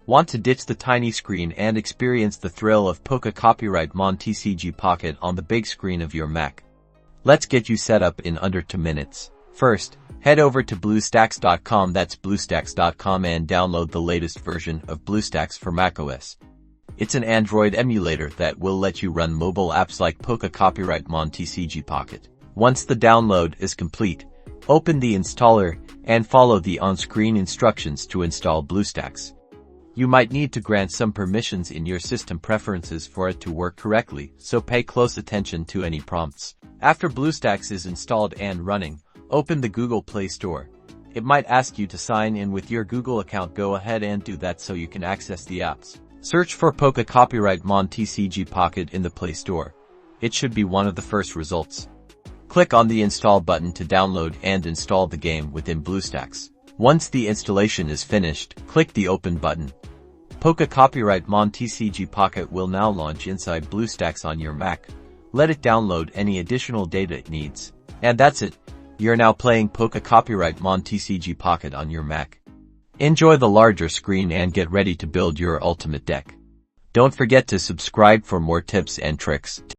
Want to ditch the tiny screen and experience the thrill of Pokemon TCG Pocket on the big screen of your Mac? Let's get you set up in under 2 minutes. First, head over to BlueStacks.com, that's BlueStacks.com, and download the latest version of BlueStacks for macOS. It's an Android emulator that will let you run mobile apps like Pokemon TCG Pocket. Once the download is complete, open the installer and follow the on-screen instructions to install BlueStacks. You might need to grant some permissions in your system preferences for it to work correctly, so pay close attention to any prompts. After BlueStacks is installed and running, open the Google Play Store. It might ask you to sign in with your Google account. Go ahead and do that so you can access the apps. Search for Pokemon TCG Pocket in the Play Store. It should be one of the first results. Click on the Install button to download and install the game within BlueStacks. Once the installation is finished, click the Open button. Pokemon TCG Pocket will now launch inside BlueStacks on your Mac. Let it download any additional data it needs. And that's it. You're now playing Pokemon TCG Pocket on your Mac. Enjoy the larger screen and get ready to build your ultimate deck. Don't forget to subscribe for more tips and tricks.